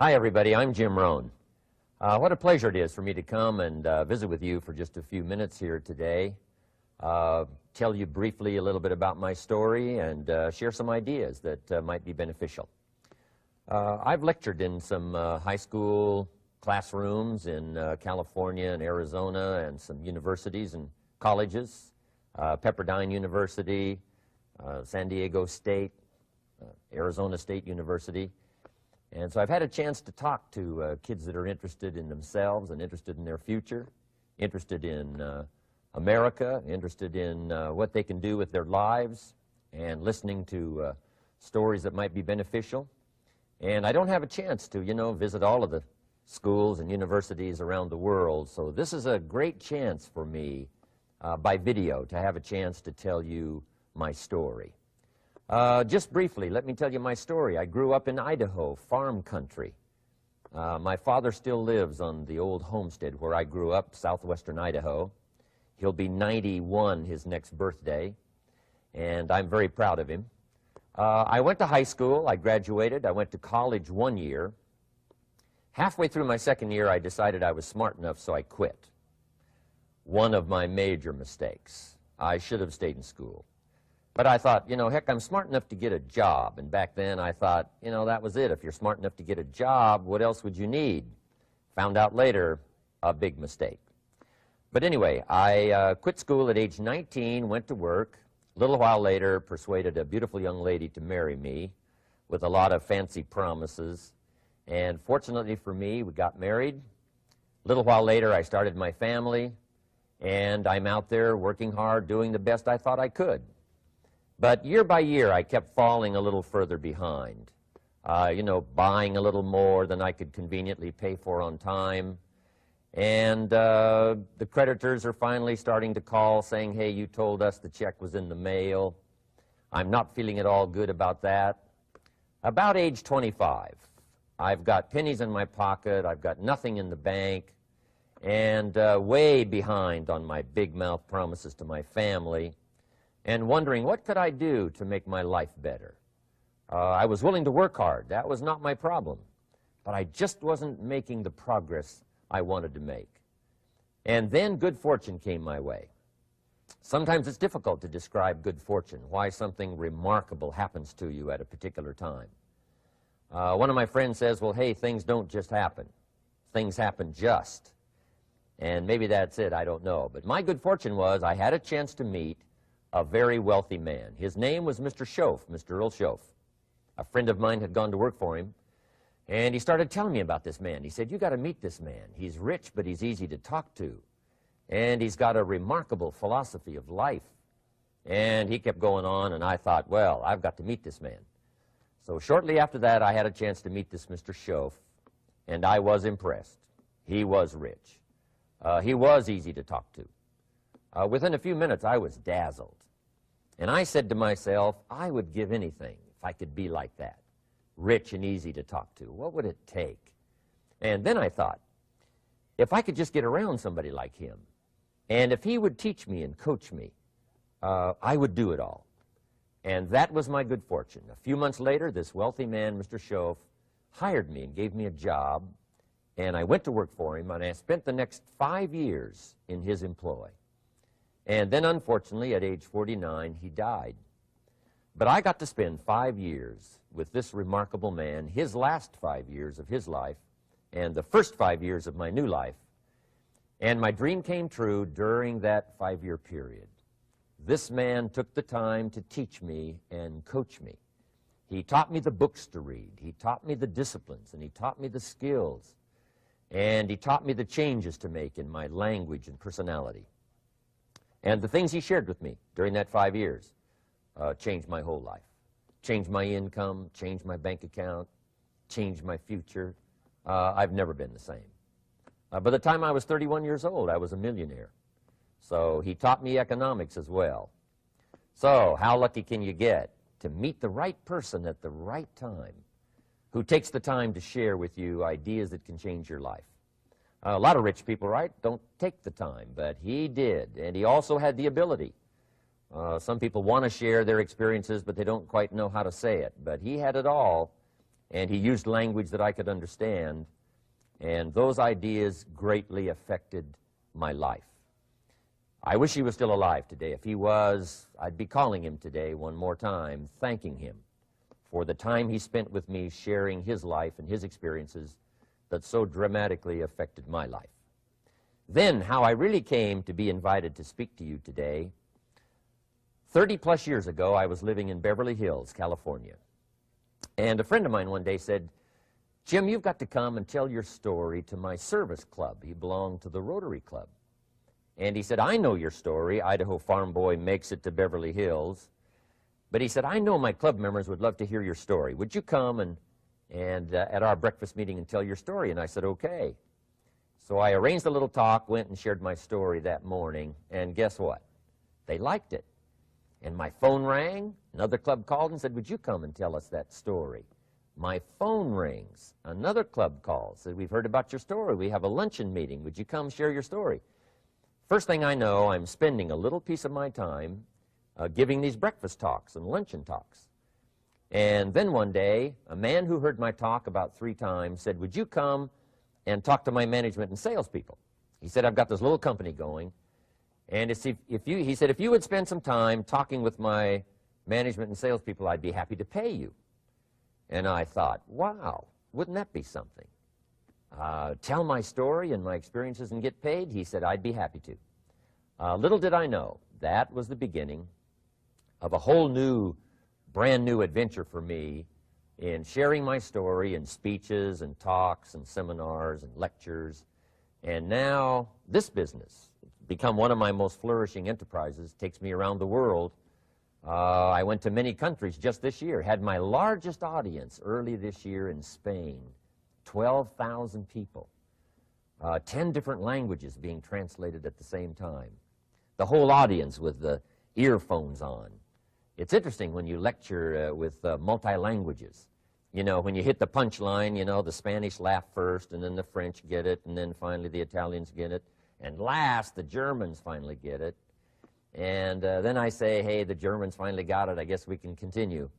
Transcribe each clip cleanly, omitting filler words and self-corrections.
Hi, everybody. I'm Jim Rohn. What a pleasure it is for me to come and visit with you for just a few minutes here today, tell you briefly a little bit about my story, and share some ideas that might be beneficial. I've lectured in some high school classrooms in California and Arizona and some universities and colleges, Pepperdine University, San Diego State, Arizona State University. And so I've had a chance to talk to kids that are interested in themselves and interested in their future, interested in America, interested in what they can do with their lives, and listening to stories that might be beneficial. And I don't have a chance to, visit all of the schools and universities around the world, so this is a great chance for me by video to have a chance to tell you my story. Just briefly, let me tell you my story. I grew up in Idaho, farm country. My father still lives on the old homestead where I grew up, southwestern Idaho. He'll be 91 his next birthday, and I'm very proud of him. I went to high school. I graduated. I went to college 1 year. Halfway through my second year, I decided I was smart enough, so I quit. One of my major mistakes. I should have stayed in school. But I thought, heck, I'm smart enough to get a job. And back then I thought, that was it. If you're smart enough to get a job, what else would you need? Found out later, a big mistake. But anyway, I quit school at age 19, went to work. A little while later, persuaded a beautiful young lady to marry me with a lot of fancy promises. And fortunately for me, we got married. A little while later, I started my family. And I'm out there working hard, doing the best I thought I could. But year by year, I kept falling a little further behind, buying a little more than I could conveniently pay for on time. And the creditors are finally starting to call saying, hey, you told us the check was in the mail. I'm not feeling at all good about that. About age 25, I've got pennies in my pocket, I've got nothing in the bank, and way behind on my big mouth promises to my family, and wondering what could I do to make my life better. I was willing to work hard. That was not my problem. But I just wasn't making the progress I wanted to make. And then good fortune came my way. Sometimes it's difficult to describe good fortune, why something remarkable happens to you at a particular time. One of my friends says, well, hey, things don't just happen. Things happen just. And maybe that's it, I don't know. But my good fortune was I had a chance to meet a very wealthy man. His name was Mr. Schoaf, Mr. Earl Schoaf. A friend of mine had gone to work for him, and he started telling me about this man. He said, you got to meet this man. He's rich, but he's easy to talk to, and he's got a remarkable philosophy of life. And he kept going on, and I thought, well, I've got to meet this man. So shortly after that, I had a chance to meet this Mr. Schoaf, and I was impressed. He was rich. He was easy to talk to. Within a few minutes, I was dazzled. And I said to myself, I would give anything if I could be like that, rich and easy to talk to. What would it take? And then I thought, if I could just get around somebody like him, and if he would teach me and coach me, I would do it all. And that was my good fortune. A few months later, this wealthy man, Mr. Schoaf, hired me and gave me a job, and I went to work for him, and I spent the next 5 years in his employ. And then, unfortunately, at age 49, he died. But I got to spend 5 years with this remarkable man, his last 5 years of his life, and the first 5 years of my new life. And my dream came true during that 5-year period. This man took the time to teach me and coach me. He taught me the books to read. He taught me the disciplines, and he taught me the skills. And he taught me the changes to make in my language and personality. And the things he shared with me during that 5 years changed my whole life. Changed my income, changed my bank account, changed my future. I've never been the same. By the time I was 31 years old, I was a millionaire. So he taught me economics as well. So how lucky can you get to meet the right person at the right time who takes the time to share with you ideas that can change your life? A lot of rich people, right, don't take the time, but he did, and he also had the ability. Some people want to share their experiences, but they don't quite know how to say it. But he had it all, and he used language that I could understand, and those ideas greatly affected my life. I wish he was still alive today. If he was, I'd be calling him today one more time, thanking him for the time he spent with me sharing his life and his experiences that so dramatically affected my life. Then, how I really came to be invited to speak to you today. 30-plus years ago, I was living in Beverly Hills, California. And a friend of mine one day said, "Jim, you've got to come and tell your story to my service club." He belonged to the Rotary Club. And he said, "I know your story. Idaho farm boy makes it to Beverly Hills." But he said, "I know my club members would love to hear your story. Would you come and at our breakfast meeting and tell your story?" And I said, "Okay." So I arranged a little talk, went and shared my story that morning, and guess what? They liked it. And my phone rang. Another club called and said, "Would you come and tell us that story?" My phone rings. Another club calls, said, "We've heard about your story. We have a luncheon meeting. Would you come share your story?" First thing I know, I'm spending a little piece of my time giving these breakfast talks and luncheon talks. And then one day, a man who heard my talk about 3 times said, "Would you come and talk to my management and salespeople?" He said, "I've got this little company going, and he said, if you would spend some time talking with my management and salespeople, I'd be happy to pay you." And I thought, wow, wouldn't that be something? Tell my story and my experiences and get paid? He said, "I'd be happy to." Little did I know, that was the beginning of a whole new, brand new adventure for me in sharing my story in speeches and talks and seminars and lectures. And now this business, it's become one of my most flourishing enterprises, takes me around the world. I went to many countries just this year, had my largest audience early this year in Spain, 12,000 people, 10 different languages being translated at the same time, the whole audience with the earphones on. It's interesting when you lecture with multi-languages. You know, when you hit the punchline, you know, the Spanish laugh first, and then the French get it, and then finally the Italians get it, and last the Germans finally get it. And then I say, "Hey, the Germans finally got it. I guess we can continue."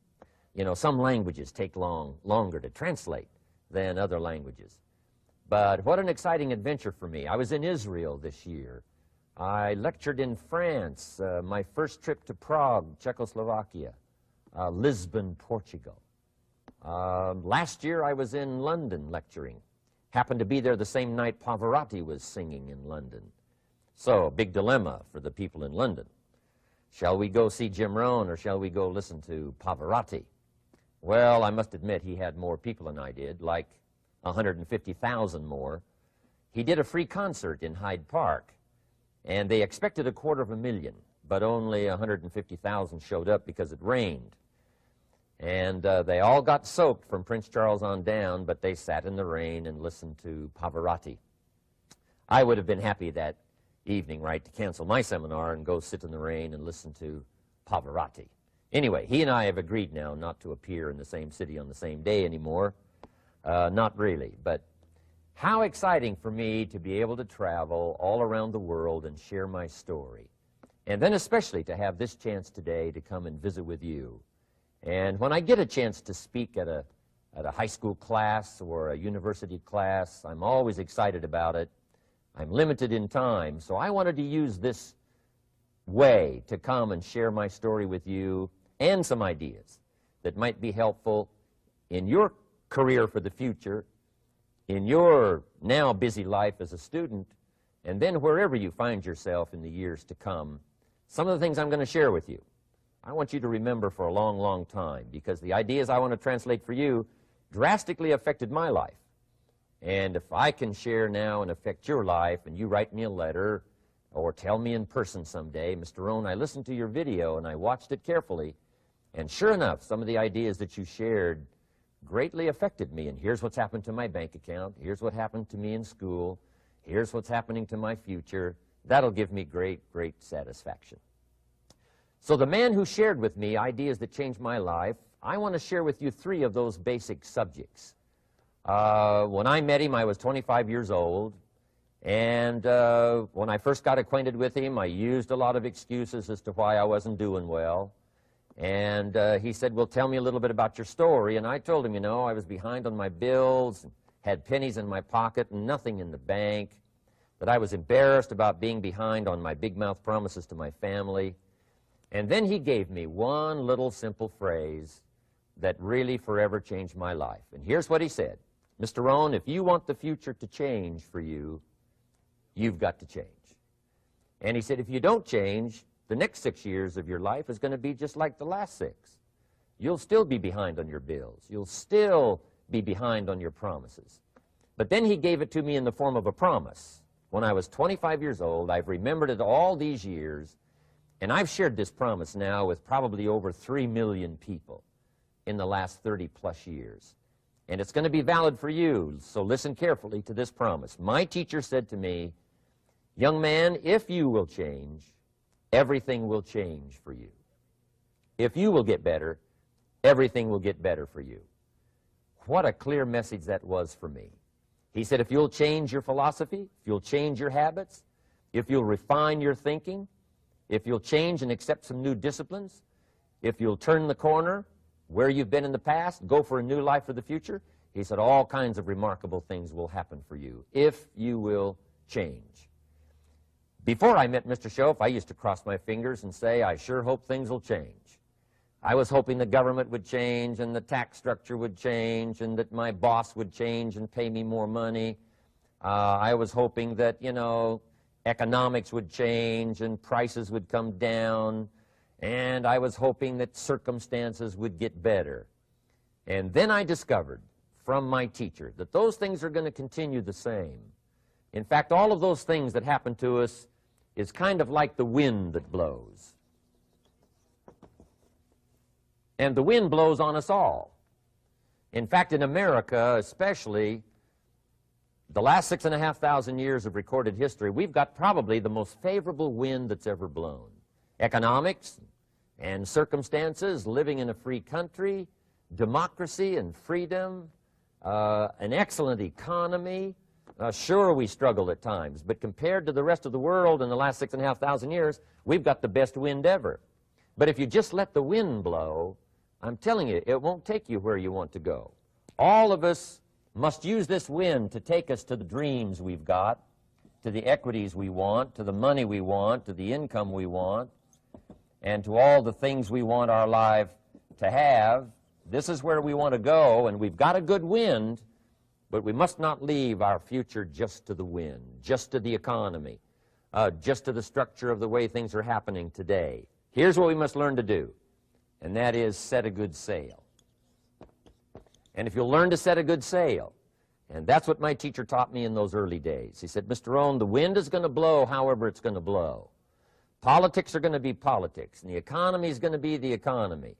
You know, some languages take longer to translate than other languages. But what an exciting adventure for me. I was in Israel this year. I lectured in France, my first trip to Prague, Czechoslovakia, Lisbon, Portugal. Last year I was in London lecturing. Happened to be there the same night Pavarotti was singing in London. So, big dilemma for the people in London. Shall we go see Jim Rohn, or shall we go listen to Pavarotti? Well, I must admit he had more people than I did, like 150,000 more. He did a free concert in Hyde Park, and they expected 250,000, but only 150,000 showed up because it rained. And they all got soaked from Prince Charles on down, but they sat in the rain and listened to Pavarotti. I would have been happy that evening, right, to cancel my seminar and go sit in the rain and listen to Pavarotti. Anyway, he and I have agreed now not to appear in the same city on the same day anymore. Not really, but how exciting for me to be able to travel all around the world and share my story. And then especially to have this chance today to come and visit with you. And when I get a chance to speak at a high school class or a university class, I'm always excited about it. I'm limited in time, so I wanted to use this way to come and share my story with you and some ideas that might be helpful in your career for the future, in your now busy life as a student, and then wherever you find yourself in the years to come. Some of the things I'm going to share with you, I want you to remember for a long, long time, because the ideas I want to translate for you drastically affected my life. And if I can share now and affect your life, and you write me a letter or tell me in person someday, "Mr. Rohn, I listened to your video and I watched it carefully, and sure enough, some of the ideas that you shared greatly affected me, and here's what's happened to my bank account, here's what happened to me in school, here's what's happening to my future," that'll give me great, great satisfaction. So the man who shared with me ideas that changed my life, I want to share with you 3 of those basic subjects. When I met him, I was 25 years old, and when I first got acquainted with him, I used a lot of excuses as to why I wasn't doing well. And he said, well, tell me a little bit about your story. And I told him, you know, I was behind on my bills, had pennies in my pocket and nothing in the bank, that I was embarrassed about being behind on my big mouth promises to my family. And then he gave me one little simple phrase that really forever changed my life. And here's what he said: Mr. Rohn, if you want the future to change for you, you've got to change. And he said, if you don't change, the next 6 years of your life is going to be just like the last 6. You'll still be behind on your bills. You'll still be behind on your promises. But then he gave it to me in the form of a promise. When I was 25 years old, I've remembered it all these years, and I've shared this promise now with probably over 3 million people in the last 30-plus years. And it's going to be valid for you, so listen carefully to this promise. My teacher said to me, young man, if you will change, everything will change for you. If you will get better, everything will get better for you. What a clear message that was for me. He said, if you'll change your philosophy, if you'll change your habits, if you'll refine your thinking, if you'll change and accept some new disciplines, if you'll turn the corner where you've been in the past, go for a new life for the future, he said, all kinds of remarkable things will happen for you if you will change. Before I met Mr. Schoaf, I used to cross my fingers and say, I sure hope things will change. I was hoping the government would change and the tax structure would change and that my boss would change and pay me more money. I was hoping that, you know, economics would change and prices would come down, and I was hoping that circumstances would get better. And then I discovered from my teacher that those things are going to continue the same. In fact, all of those things that happen to us is kind of like the wind that blows. And the wind blows on us all. In fact, in America especially, the last 6,500 years of recorded history, we've got probably the most favorable wind that's ever blown. Economics and circumstances, living in a free country, democracy and freedom, an excellent economy. Sure, we struggle at times, but compared to the rest of the world in the last 6,500 years, we've got the best wind ever. But if you just let the wind blow, I'm telling you, it won't take you where you want to go. All of us must use this wind to take us to the dreams we've got, to the equities we want, to the money we want, to the income we want, and to all the things we want our life to have. This is where we want to go, and we've got a good wind, but we must not leave our future just to the wind, just to the economy, just to the structure of the way things are happening today. Here's what we must learn to do, and that is set a good sail. And if you'll learn to set a good sail, and that's what my teacher taught me in those early days. He said, Mr. Rohn, the wind is going to blow however it's going to blow. Politics are going to be politics, and the economy is going to be the economy.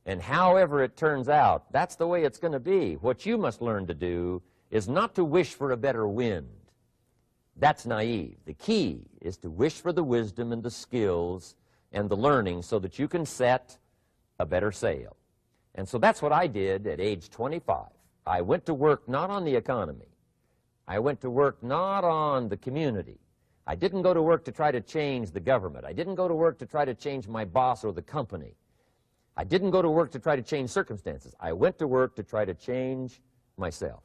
And however it turns out, that's the way it's going to be. What you must learn to do is not to wish for a better wind. That's naive. The key is to wish for the wisdom and the skills and the learning so that you can set a better sail. And so that's what I did at age 25. I went to work not on the economy. I went to work not on the community. I didn't go to work to try to change the government. I didn't go to work to try to change my boss or the company. I didn't go to work to try to change circumstances. I went to work to try to change myself.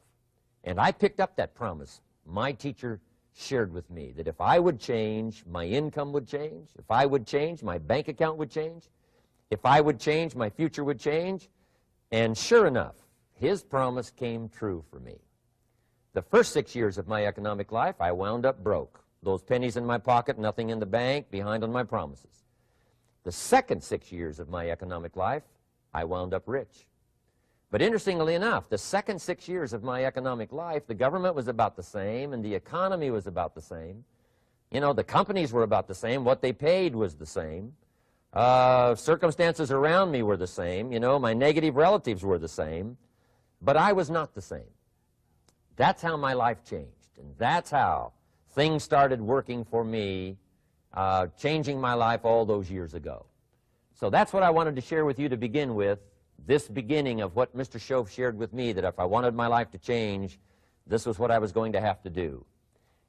And I picked up that promise my teacher shared with me, that if I would change, my income would change. If I would change, my bank account would change. If I would change, my future would change. And sure enough, his promise came true for me. The first 6 years of my economic life, I wound up broke. Those pennies in my pocket, nothing in the bank, behind on my promises. The second 6 years of my economic life, I wound up rich. But interestingly enough, the second 6 years of my economic life, the government was about the same and the economy was about the same. You know, the companies were about the same. What they paid was the same. Circumstances around me were the same. You know, my negative relatives were the same. But I was not the same. That's how my life changed. And that's how things started working for me, changing my life all those years ago. So that's what I wanted to share with you to begin with, this beginning of what Mr. Schoaf shared with me, that if I wanted my life to change, this was what I was going to have to do.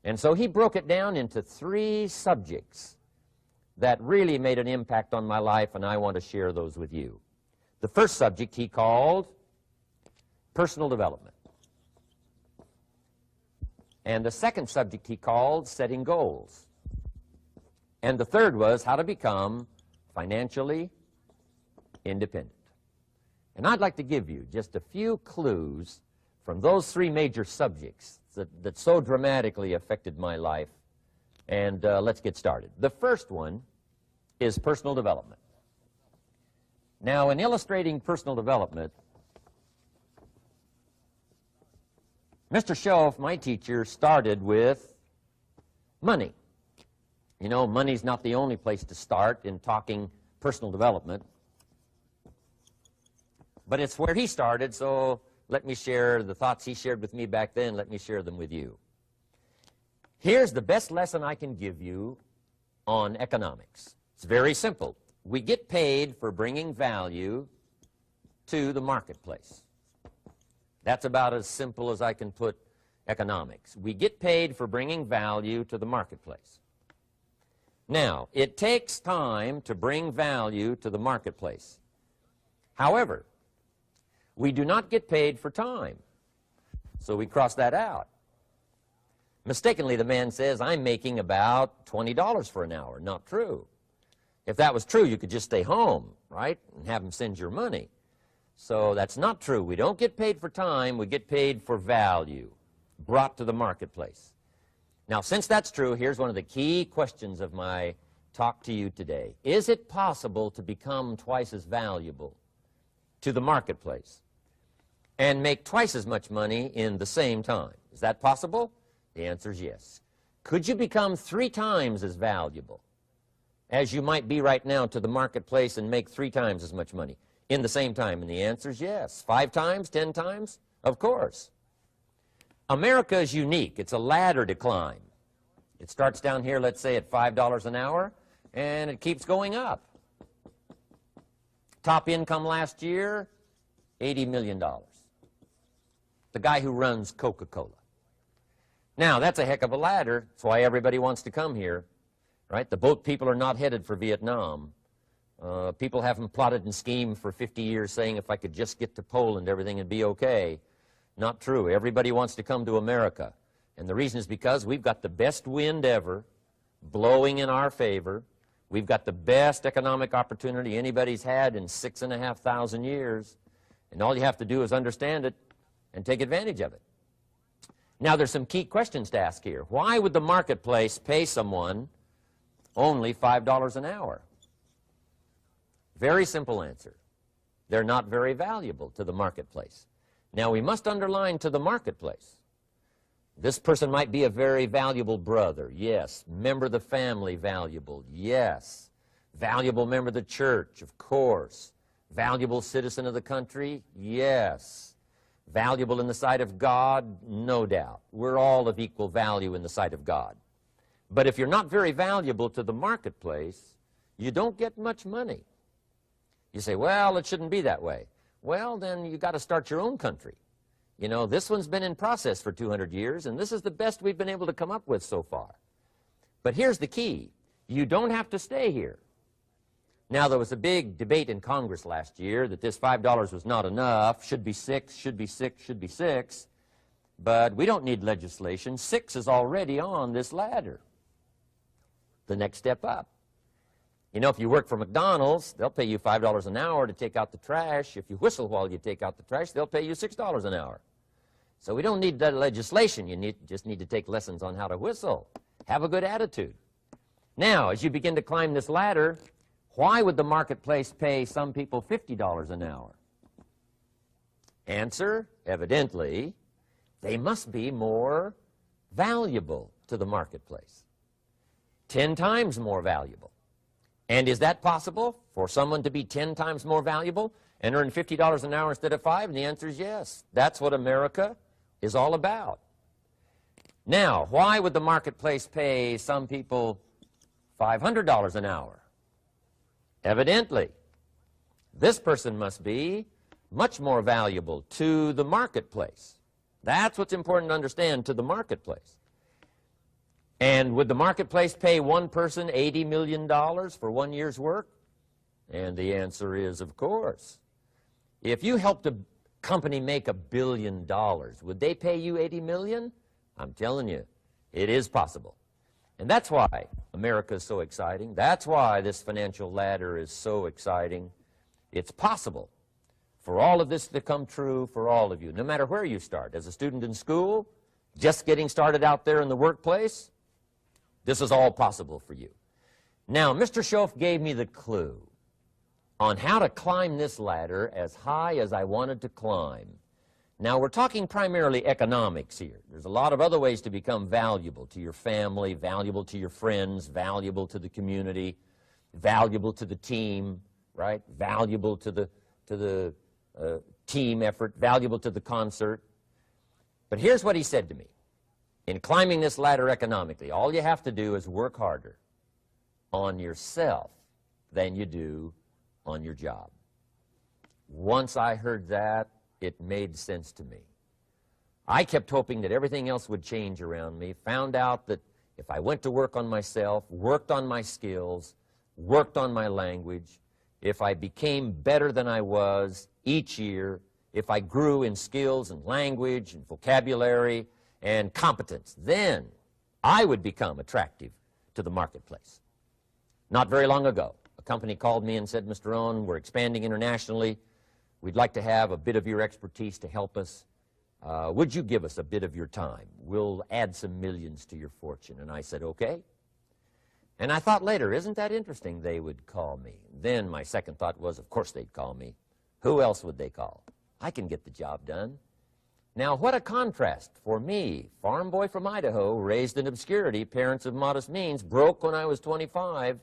And so he broke it down into 3 subjects that really made an impact on my life, and I want to share those with you. The first subject he called personal development. And the second subject he called setting goals. And the third was how to become financially independent. And I'd like to give you just a few clues from those three major subjects that so dramatically affected my life. And let's get started. The first one is personal development. Now, in illustrating personal development, Mr. Schoaf, my teacher, started with money. You know, money's not the only place to start in talking personal development, but it's where he started, so let me share the thoughts he shared with me back then. Let me share them with you. Here's the best lesson I can give you on economics. It's very simple. We get paid for bringing value to the marketplace. That's about as simple as I can put economics. We get paid for bringing value to the marketplace. Now, it takes time to bring value to the marketplace. However, we do not get paid for time, so we cross that out. Mistakenly, the man says, I'm making about $20 for an hour. Not true. If that was true, you could just stay home, right, and have him send your money. So that's not true. We don't get paid for time. We get paid for value brought to the marketplace. Now, since that's true, here's one of the key questions of my talk to you today. Is it possible to become twice as valuable to the marketplace and make twice as much money in the same time? Is that possible? The answer is yes. Could you become 3 times as valuable as you might be right now to the marketplace and make 3 times as much money in the same time? And the answer is yes. 5 times, 10 times? Of course. America is unique. It's a ladder to climb. It starts down here, let's say, at $5 an hour, and it keeps going up. Top income last year, $80 million. The guy who runs Coca-Cola. Now, that's a heck of a ladder. That's why everybody wants to come here, right? The boat people are not headed for Vietnam. People haven't plotted and schemed for 50 years saying if I could just get to Poland, everything would be okay. Not true. Everybody wants to come to America. And the reason is because we've got the best wind ever blowing in our favor. We've got the best economic opportunity anybody's had in 6,500 years. And all you have to do is understand it and take advantage of it. Now, there's some key questions to ask here. Why would the marketplace pay someone only $5 an hour? Very simple answer. They're not very valuable to the marketplace. Now, we must underline to the marketplace. This person might be a very valuable brother. Yes. Member of the family, valuable. Yes. Valuable member of the church, of course. Valuable citizen of the country? Yes. Valuable in the sight of God? No doubt. We're all of equal value in the sight of God. But if you're not very valuable to the marketplace, you don't get much money. You say, well, it shouldn't be that way. Well, then you got to start your own country. You know, this one's been in process for 200 years, and this is the best we've been able to come up with so far. But here's the key. You don't have to stay here. Now, there was a big debate in Congress last year that this $5 was not enough, should be 6, should be 6, should be 6. But we don't need legislation. 6 is already on this ladder. The next step up. You know, if you work for McDonald's, they'll pay you $5 an hour to take out the trash. If you whistle while you take out the trash, they'll pay you $6 an hour. So we don't need that legislation. You just need to take lessons on how to whistle. Have a good attitude. Now, as you begin to climb this ladder, why would the marketplace pay some people $50 an hour? Answer, evidently, they must be more valuable to the marketplace. 10 times more valuable. And is that possible for someone to be 10 times more valuable and earn $50 an hour instead of 5? And the answer is yes. That's what America is all about. Now, why would the marketplace pay some people $500 an hour? Evidently, this person must be much more valuable to the marketplace. That's what's important to understand, to the marketplace. And would the marketplace pay one person $80 million for 1 year's work? And the answer is, of course. If you helped a company make $1 billion, would they pay you $80 million? I'm telling you, it is possible. And that's why America is so exciting. That's why this financial ladder is so exciting. It's possible for all of this to come true for all of you, no matter where you start. As a student in school, just getting started out there in the workplace, this is all possible for you. Now, Mr. Schoaf gave me the clue on how to climb this ladder as high as I wanted to climb. Now, we're talking primarily economics here. There's a lot of other ways to become valuable to your family, valuable to your friends, valuable to the community, valuable to the team, right? Valuable to the team effort, valuable to the concert. But here's what he said to me. In climbing this ladder economically, all you have to do is work harder on yourself than you do on your job. Once I heard that, it made sense to me. I kept hoping that everything else would change around me, found out that if I went to work on myself, worked on my skills, worked on my language, if I became better than I was each year, if I grew in skills and language and vocabulary and competence, then I would become attractive to the marketplace. Not very long ago, a company called me and said, Mr. Rohn, we're expanding internationally. We'd like to have a bit of your expertise to help us. Would you give us a bit of your time? We'll add some millions to your fortune. And I said, okay. And I thought later, isn't that interesting? They would call me. Then my second thought was, of course they'd call me. Who else would they call? I can get the job done. Now, what a contrast for me, farm boy from Idaho, raised in obscurity, parents of modest means, broke when I was 25.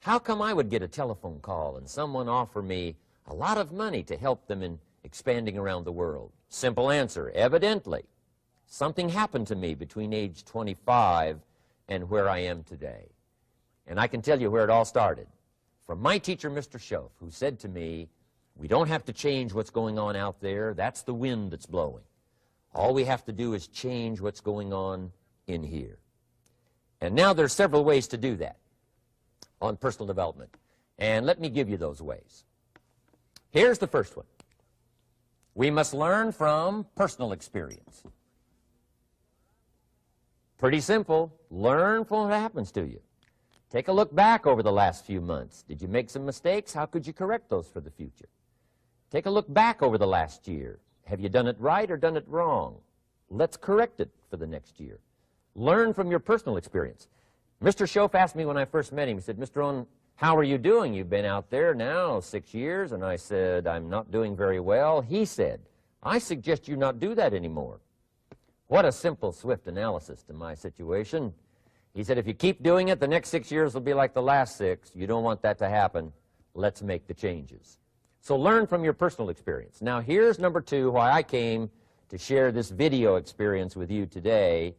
How come I would get a telephone call and someone offer me a lot of money to help them in expanding around the world? Simple answer, evidently. Something happened to me between age 25 and where I am today. And I can tell you where it all started. From my teacher, Mr. Schoaf, who said to me, we don't have to change what's going on out there. That's the wind that's blowing. All we have to do is change what's going on in here. And now there's several ways to do that on personal development. And let me give you those ways. Here's the first one. We must learn from personal experience. Pretty simple. Learn from what happens to you. Take a look back over the last few months. Did you make some mistakes? How could you correct those for the future? Take a look back over the last year. Have you done it right or done it wrong? Let's correct it for the next year. Learn from your personal experience. Mr. Schoaf asked me when I first met him, he said, Mr. Rohn, how are you doing? You've been out there now 6 years. And I said, I'm not doing very well. He said, I suggest you not do that anymore. What a simple, swift analysis to my situation. He said, if you keep doing it, the next 6 years will be like the last 6. You don't want that to happen. Let's make the changes. So learn from your personal experience. Now, here's number 2, why I came to share this video experience with you today.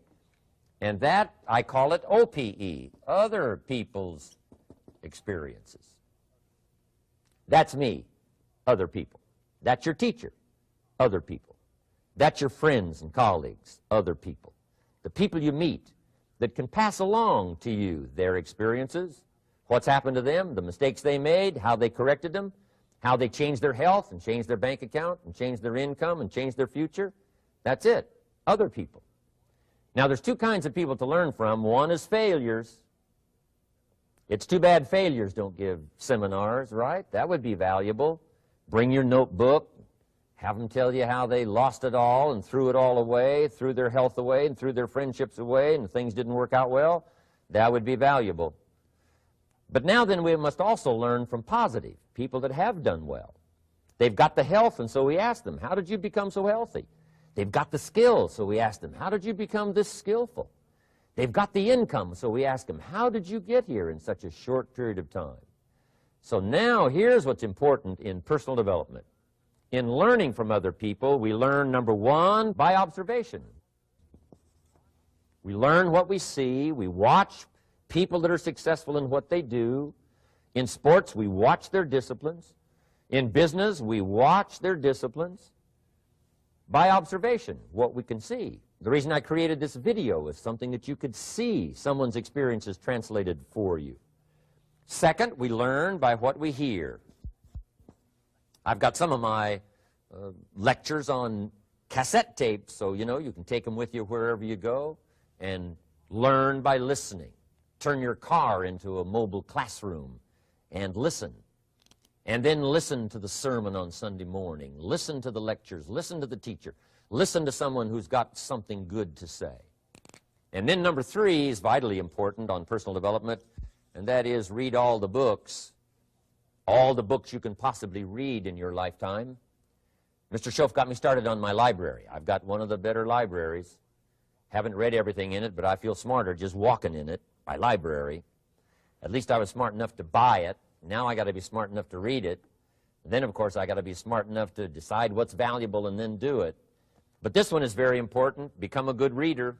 And that, I call it OPE, other people's experiences. That's me, other people. That's your teacher, other people. That's your friends and colleagues, other people. The people you meet that can pass along to you their experiences, what's happened to them, the mistakes they made, how they corrected them, how they changed their health and changed their bank account and changed their income and changed their future. That's it, other people. Now, there's 2 kinds of people to learn from. One is failures. It's too bad failures don't give seminars, right? That would be valuable. Bring your notebook, have them tell you how they lost it all and threw it all away, threw their health away and threw their friendships away and things didn't work out well. That would be valuable. But now then we must also learn from positive, people that have done well. They've got the health, and so we ask them, how did you become so healthy? They've got the skills, so we ask them, how did you become this skillful? They've got the income, so we ask them, how did you get here in such a short period of time? So now here's what's important in personal development. In learning from other people, we learn, number 1, by observation. We learn what we see. We watch people that are successful in what they do. In sports, we watch their disciplines. In business, we watch their disciplines. By observation, what we can see. The reason I created this video is something that you could see someone's experiences translated for you. Second, we learn by what we hear. I've got some of my lectures on cassette tapes, so you can take them with you wherever you go and learn by listening. Turn your car into a mobile classroom and listen. And then listen to the sermon on Sunday morning. Listen to the lectures. Listen to the teacher. Listen to someone who's got something good to say. And then number 3 is vitally important on personal development, and that is read all the books you can possibly read in your lifetime. Mr. Schoaf got me started on my library. I've got one of the better libraries. Haven't read everything in it, but I feel smarter just walking in it, my library. At least I was smart enough to buy it. Now I got to be smart enough to read it. And then, of course, I got to be smart enough to decide what's valuable and then do it. But this one is very important. Become a good reader.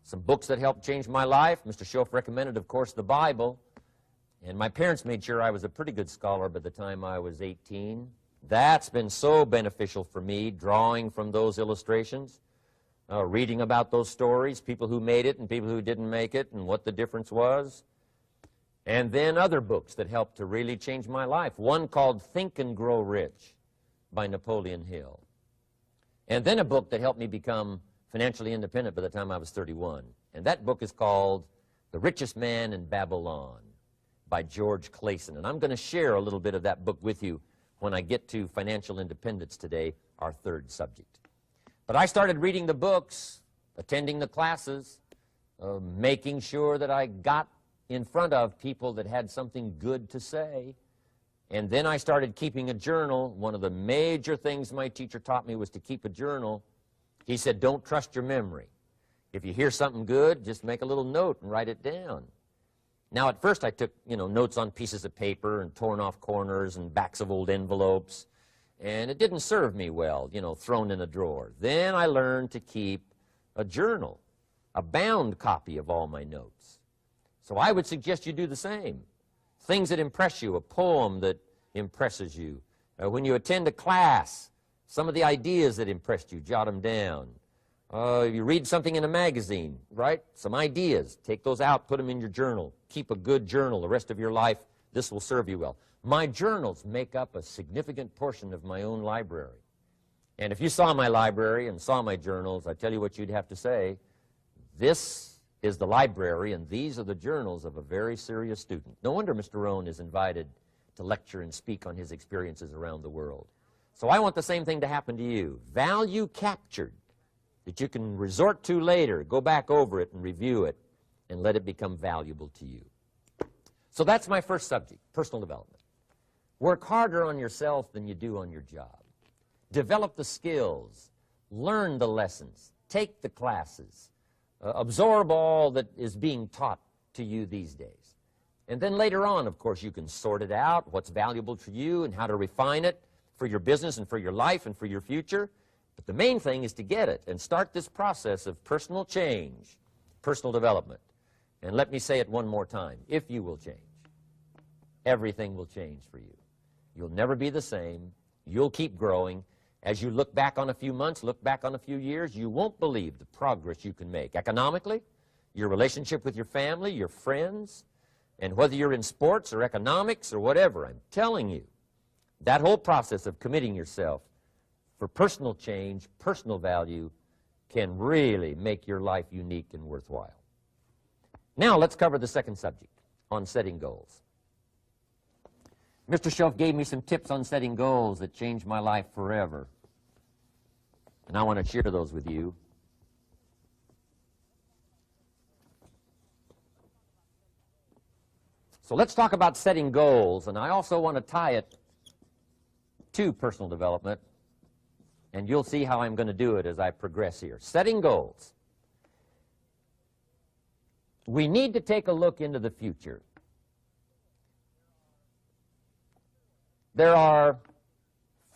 Some books that helped change my life. Mr. Schoaf recommended, of course, the Bible. And my parents made sure I was a pretty good scholar by the time I was 18. That's been so beneficial for me, drawing from those illustrations, reading about those stories, people who made it and people who didn't make it, and what the difference was. And then other books that helped to really change my life. One called Think and Grow Rich by Napoleon Hill. And then a book that helped me become financially independent by the time I was 31. And that book is called The Richest Man in Babylon by George Clason. And I'm going to share a little bit of that book with you when I get to financial independence today, our 3rd subject. But I started reading the books, attending the classes, making sure that I got in front of people that had something good to say. And then I started keeping a journal. One of the major things my teacher taught me was to keep a journal. He said, don't trust your memory. If you hear something good, just make a little note and write it down. Now, at first I took, notes on pieces of paper and torn off corners and backs of old envelopes. And it didn't serve me well, thrown in a drawer. Then I learned to keep a journal, a bound copy of all my notes. So I would suggest you do the same. Things that impress you, a poem that impresses you. When you attend a class, some of the ideas that impressed you, jot them down. You read something in a magazine, right? Some ideas. Take those out, put them in your journal. Keep a good journal the rest of your life. This will serve you well. My journals make up a significant portion of my own library. And if you saw my library and saw my journals, I tell you what you'd have to say. This is the library, and these are the journals of a very serious student. No wonder Mr. Rohn is invited to lecture and speak on his experiences around the world. So I want the same thing to happen to you. Value captured that you can resort to later, go back over it and review it, and let it become valuable to you. So that's my first subject, personal development. Work harder on yourself than you do on your job. Develop the skills, learn the lessons, take the classes, absorb all that is being taught to you these days. And then later on, of course, you can sort it out, what's valuable to you and how to refine it for your business and for your life and for your future. But the main thing is to get it and start this process of personal change, personal development. And let me say it one more time. If you will change, everything will change for you. You'll never be the same. You'll keep growing. As you look back on a few months, look back on a few years, you won't believe the progress you can make. Economically, your relationship with your family, your friends, and whether you're in sports or economics or whatever, I'm telling you, that whole process of committing yourself for personal change, personal value, can really make your life unique and worthwhile. Now let's cover the 2nd subject, on setting goals. Mr. Schoaf gave me some tips on setting goals that changed my life forever. And I want to share those with you. So let's talk about setting goals, and I also want to tie it to personal development, and you'll see how I'm going to do it as I progress here. Setting goals. We need to take a look into the future. There are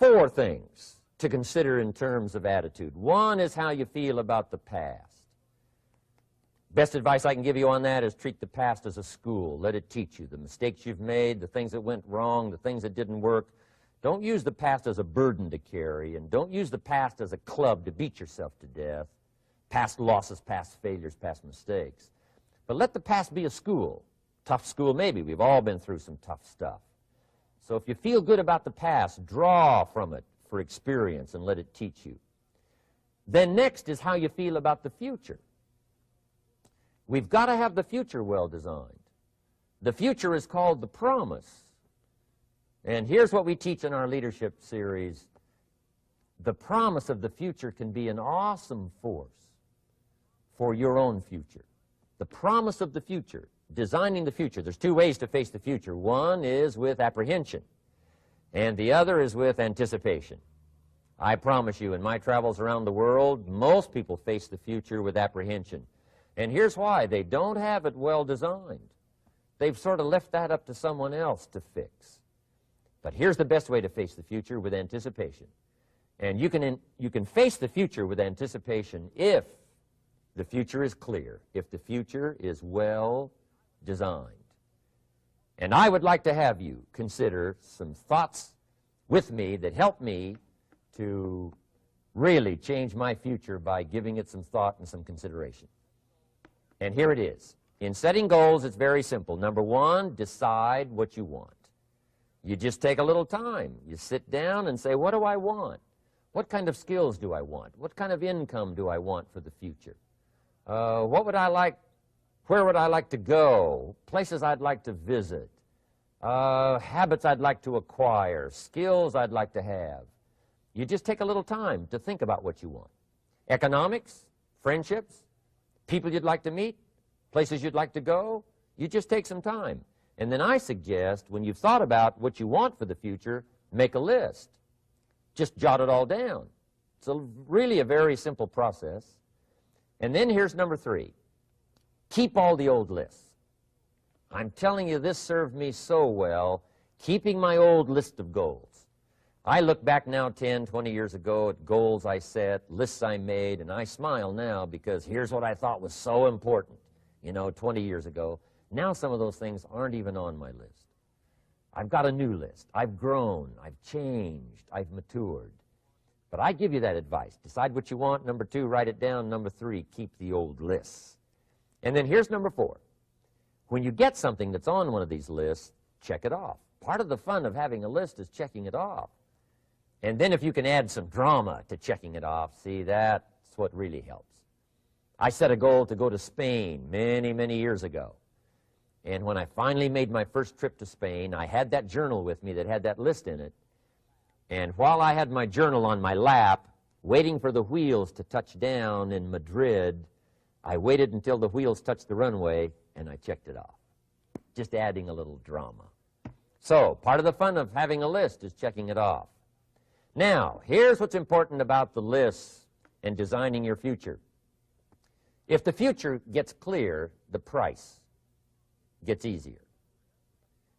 4 things to consider in terms of attitude. One is how you feel about the past. Best advice I can give you on that is treat the past as a school. Let it teach you the mistakes you've made, the things that went wrong, the things that didn't work. Don't use the past as a burden to carry, and don't use the past as a club to beat yourself to death. past losses, past failures, past mistakes. But let the past be a school. Tough school maybe. We've all been through some tough stuff. So if you feel good about the past, draw from it for experience and let it teach you. Then next is how you feel about the future. We've got to have the future well designed. The future is called the promise. And here's what we teach in our leadership series. The promise of the future can be an awesome force for your own future. The promise of the future, designing the future. There's two ways to face the future. One is with apprehension, and the other is with anticipation. I promise you, in my travels around the world, most people face the future with apprehension. And here's why. They don't have it well designed. They've sort of left that up to someone else to fix. But here's the best way to face the future, with anticipation. And you can face the future with anticipation if the future is clear, if the future is well designed. And I would like to have you consider some thoughts with me that help me to really change my future by giving it some thought and some consideration. And here it is. In setting goals, it's very simple. Number one, decide what you want. You just take a little time. You sit down and say, what do I want? What kind of skills do I want? What kind of income do I want for the future? What would I like? Where would I like to go? Places I'd like to visit. Habits I'd like to acquire. Skills I'd like to have. You just take a little time to think about what you want. Economics, friendships, people you'd like to meet, places you'd like to go. You just take some time. And then I suggest, when you've thought about what you want for the future, make a list. Just jot it all down. It's really a very simple process. And then here's number three. Keep all the old lists. I'm telling you, this served me so well, keeping my old list of goals. I look back now 10, 20 years ago at goals I set, lists I made, and I smile now because here's what I thought was so important, 20 years ago. Now some of those things aren't even on my list. I've got a new list. I've grown. I've changed. I've matured. But I give you that advice. Decide what you want. Number two, write it down. Number three, keep the old lists. And then here's number four. When you get something that's on one of these lists, check it off. Part of the fun of having a list is checking it off. And then if you can add some drama to checking it off, see, that's what really helps. I set a goal to go to Spain many, many years ago. And when I finally made my first trip to Spain, I had that journal with me that had that list in it. And while I had my journal on my lap, waiting for the wheels to touch down in Madrid, I waited until the wheels touched the runway, and I checked it off, just adding a little drama. So part of the fun of having a list is checking it off. Now, here's what's important about the lists and designing your future. If the future gets clear, the price gets easier.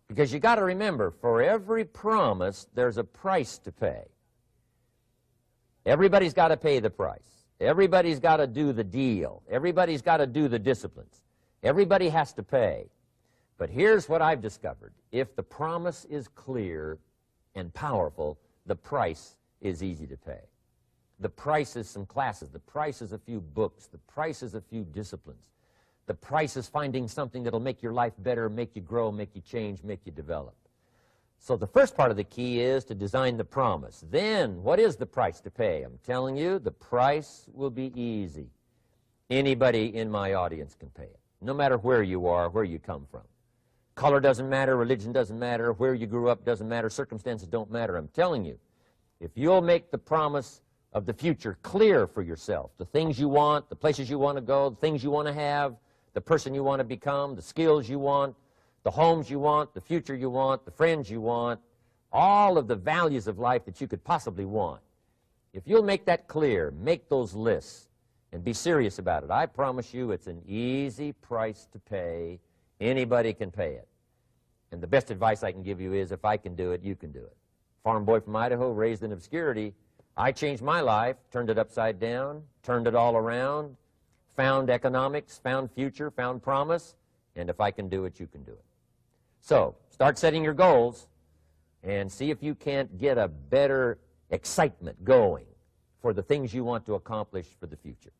Because you got to remember, for every promise, there's a price to pay. Everybody's got to pay the price. Everybody's got to do the deal. Everybody's got to do the disciplines. Everybody has to pay. But here's what I've discovered. If the promise is clear and powerful, the price is easy to pay. The price is some classes. The price is a few books. The price is a few disciplines. The price is finding something that'll make your life better, make you grow, make you change, make you develop. So the first part of the key is to design the promise. Then, what is the price to pay? I'm telling you, the price will be easy. Anybody in my audience can pay it, no matter where you are, where you come from. Color doesn't matter, religion doesn't matter, where you grew up doesn't matter, circumstances don't matter. I'm telling you, if you'll make the promise of the future clear for yourself, the things you want, the places you want to go, the things you want to have, the person you want to become, the skills you want, the homes you want, the future you want, the friends you want, all of the values of life that you could possibly want. If you'll make that clear, make those lists, and be serious about it, I promise you it's an easy price to pay. Anybody can pay it. And the best advice I can give you is, if I can do it, you can do it. Farm boy from Idaho, raised in obscurity, I changed my life, turned it upside down, turned it all around, found economics, found future, found promise, and if I can do it, you can do it. So, start setting your goals and see if you can't get a better excitement going for the things you want to accomplish for the future.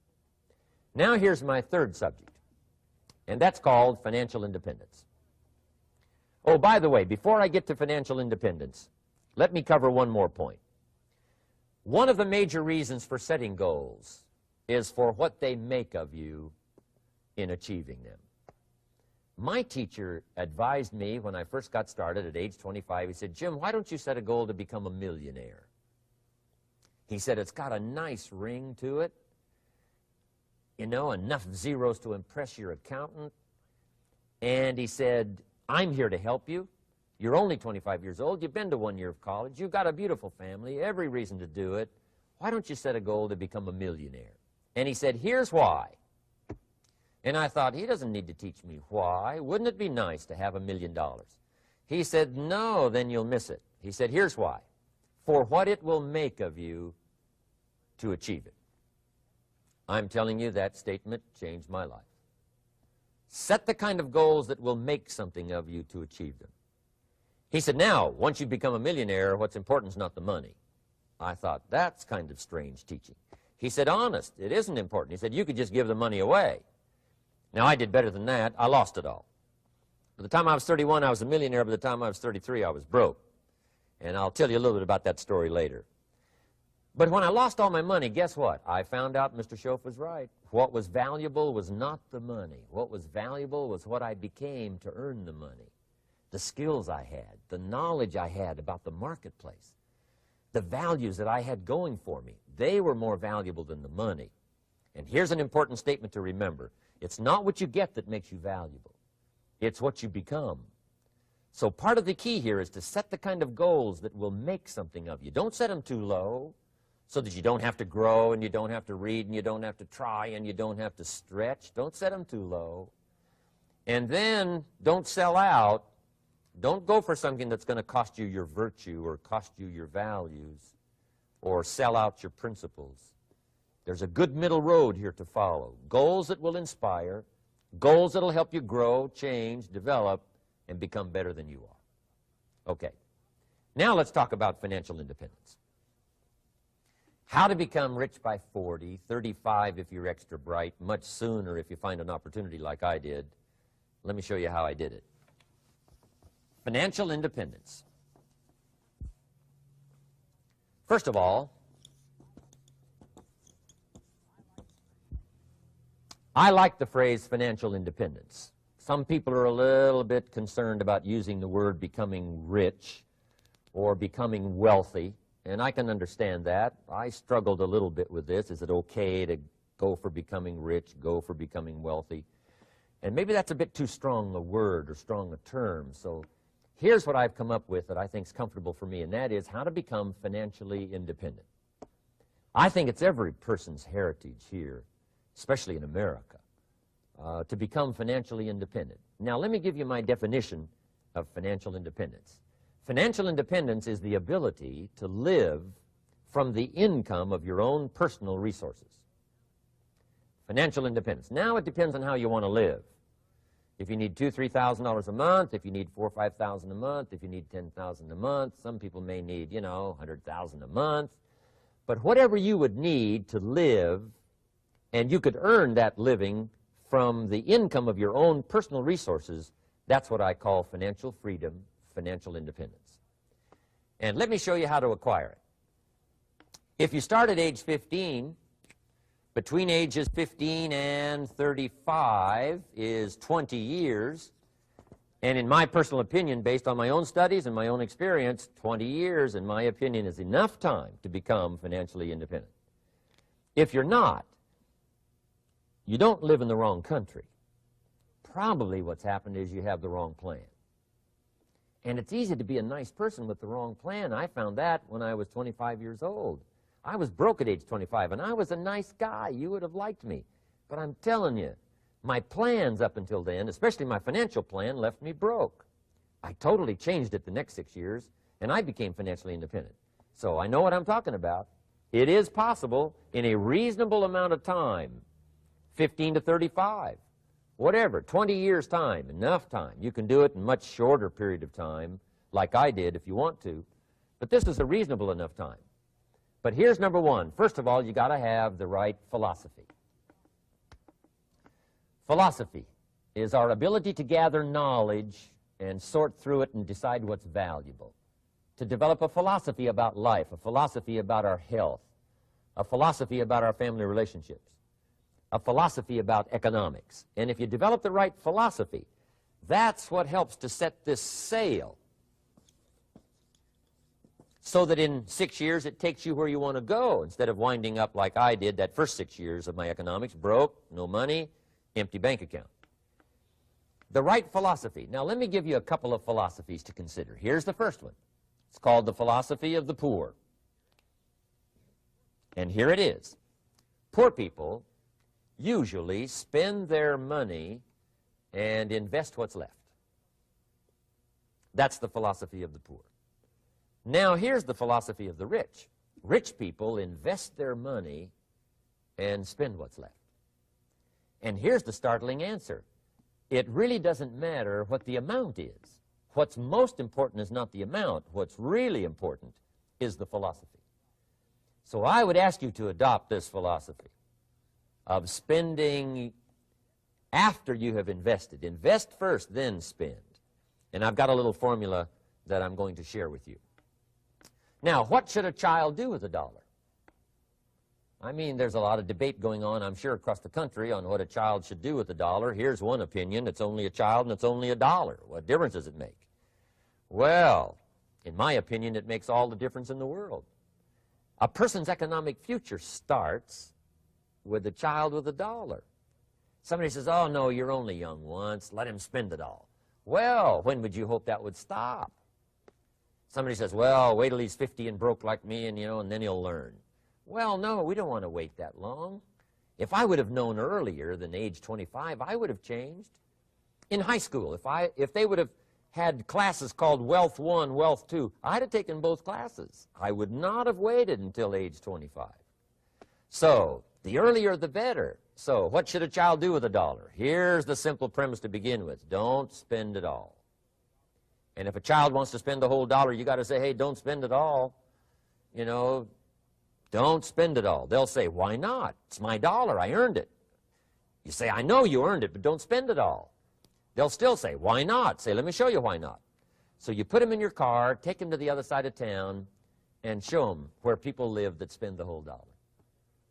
Now here's my third subject, and that's called financial independence. Oh, by the way, before I get to financial independence, let me cover one more point. One of the major reasons for setting goals is for what they make of you in achieving them. My teacher advised me when I first got started at age 25, he said, "Jim, why don't you set a goal to become a millionaire?" He said, "It's got a nice ring to it, you know, enough zeros to impress your accountant." And he said, "I'm here to help you. You're only 25 years old. You've been to 1 year of college. You've got a beautiful family, every reason to do it. Why don't you set a goal to become a millionaire?" And he said, "Here's why." And I thought, he doesn't need to teach me why. Wouldn't it be nice to have $1 million? He said, "No, then you'll miss it." He said, "Here's why. For what it will make of you to achieve it." I'm telling you, that statement changed my life. Set the kind of goals that will make something of you to achieve them. He said, "Now, once you become a millionaire, what's important is not the money." I thought, that's kind of strange teaching. He said, "Honest, it isn't important." He said, "You could just give the money away." Now, I did better than that. I lost it all. By the time I was 31, I was a millionaire. By the time I was 33, I was broke. And I'll tell you a little bit about that story later. But when I lost all my money, guess what? I found out Mr. Schoaf was right. What was valuable was not the money. What was valuable was what I became to earn the money. The skills I had, the knowledge I had about the marketplace, the values that I had going for me, they were more valuable than the money. And here's an important statement to remember. It's not what you get that makes you valuable. It's what you become. So part of the key here is to set the kind of goals that will make something of you. Don't set them too low so that you don't have to grow and you don't have to read and you don't have to try and you don't have to stretch. Don't set them too low. And then don't sell out. Don't go for something that's going to cost you your virtue or cost you your values or sell out your principles. There's a good middle road here to follow. Goals that will inspire, goals that will help you grow, change, develop, and become better than you are. Okay. Now let's talk about financial independence. How to become rich by 40, 35 if you're extra bright, much sooner if you find an opportunity like I did. Let me show you how I did it. Financial independence. First of all, I like the phrase financial independence. Some people are a little bit concerned about using the word becoming rich or becoming wealthy, and I can understand that. I struggled a little bit with this. Is it okay to go for becoming rich, go for becoming wealthy? And maybe that's a bit too strong a word or strong a term. So here's what I've come up with that I think is comfortable for me, and that is how to become financially independent. I think it's every person's heritage here, especially in America, to become financially independent. Now, let me give you my definition of financial independence. Financial independence is the ability to live from the income of your own personal resources. Financial independence. Now, it depends on how you want to live. If you need $2,000, $3,000 a month, if you need $4,000 or $5,000 a month, if you need $10,000 a month, some people may need, you know, $100,000 a month. But whatever you would need to live, and you could earn that living from the income of your own personal resources, that's what I call financial freedom, financial independence. And let me show you how to acquire it. If you start at age 15, between ages 15 and 35 is 20 years. And in my personal opinion, based on my own studies and my own experience, 20 years, in my opinion, is enough time to become financially independent. If you're not, you don't live in the wrong country. Probably what's happened is you have the wrong plan. And it's easy to be a nice person with the wrong plan. I found that when I was 25 years old. I was broke at age 25, and I was a nice guy. You would have liked me. But I'm telling you, my plans up until then, especially my financial plan, left me broke. I totally changed it the next 6 years, and I became financially independent. So I know what I'm talking about. It is possible in a reasonable amount of time, 15 to 35, whatever, 20 years' time, enough time. You can do it in a much shorter period of time, like I did if you want to. But this is a reasonable enough time. But here's number one. First of all, you got to have the right philosophy. Philosophy is our ability to gather knowledge and sort through it and decide what's valuable. To develop a philosophy about life, a philosophy about our health, a philosophy about our family relationships, a philosophy about economics. And if you develop the right philosophy, that's what helps to set this sail so that in 6 years it takes you where you want to go instead of winding up like I did that first 6 years of my economics, broke, no money, empty bank account. The right philosophy. Now let me give you a couple of philosophies to consider. Here's the first one. It's called the philosophy of the poor. And here it is. Poor people usually spend their money and invest what's left. That's the philosophy of the poor. Now here's the philosophy of the rich. Rich people invest their money and spend what's left. And here's the startling answer. It really doesn't matter what the amount is. What's most important is not the amount. What's really important is the philosophy. So I would ask you to adopt this philosophy of spending after you have invested. Invest first, then spend. And I've got a little formula that I'm going to share with you. Now, what should a child do with a dollar? I mean, there's a lot of debate going on, I'm sure, across the country on what a child should do with a dollar. Here's one opinion. It's only a child and it's only a dollar. What difference does it make? Well, in my opinion, it makes all the difference in the world. A person's economic future starts with a child with a dollar. Somebody says, oh, no, you're only young once. Let him spend it all. Well, when would you hope that would stop? Somebody says, well, wait till he's 50 and broke like me, and, and then he'll learn. Well, no, we don't want to wait that long. If I would have known earlier than age 25, I would have changed. In high school, if they would have had classes called Wealth 1, Wealth 2, I'd have taken both classes. I would not have waited until age 25. So, the earlier the better. So, what should a child do with a dollar? Here's the simple premise to begin with. Don't spend it all. And if a child wants to spend the whole dollar, you got to say, hey, don't spend it all. Don't spend it all. They'll say, why not? It's my dollar. I earned it. You say, I know you earned it, but don't spend it all. They'll still say, why not? Say, let me show you why not. So you put them in your car, take them to the other side of town, and show them where people live that spend the whole dollar.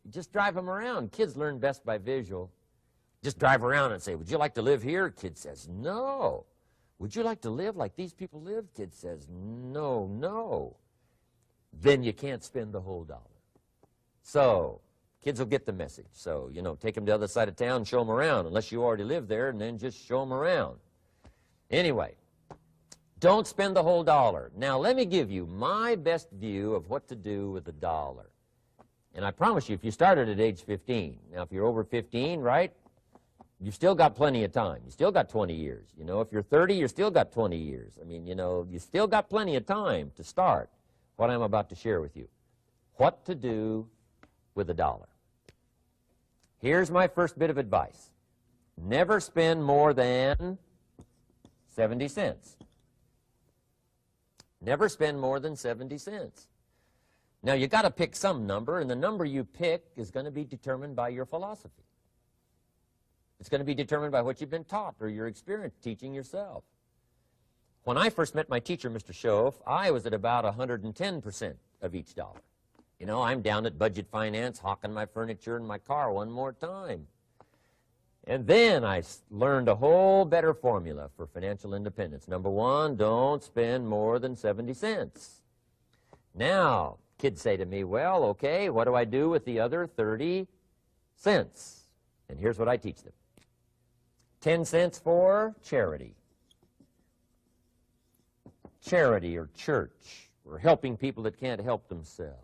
You just drive them around. Kids learn best by visual. Just drive around and say, would you like to live here? Kid says, no. Would you like to live like these people live? Kid says, no, no. Then you can't spend the whole dollar. So, kids will get the message. So, take them to the other side of town, show them around, unless you already live there, and then just show them around. Anyway, don't spend the whole dollar. Now, let me give you my best view of what to do with a dollar. And I promise you, if you started at age 15, now if you're over 15, right, you've still got plenty of time. You still got 20 years. If you're 30, you've still got 20 years. I mean, you still got plenty of time to start what I'm about to share with you. What to do with a dollar. Here's my first bit of advice. Never spend more than 70 cents. Never spend more than 70 cents. Now, you got to pick some number, and the number you pick is going to be determined by your philosophy. It's going to be determined by what you've been taught or your experience teaching yourself. When I first met my teacher, Mr. Schoaf, I was at about 110% of each dollar. I'm down at Budget Finance, hawking my furniture and my car one more time. And then I learned a whole better formula for financial independence. Number one, don't spend more than 70 cents. Now, kids say to me, well, okay, what do I do with the other 30 cents? And here's what I teach them. 10 cents for charity. Charity or church, or helping people that can't help themselves.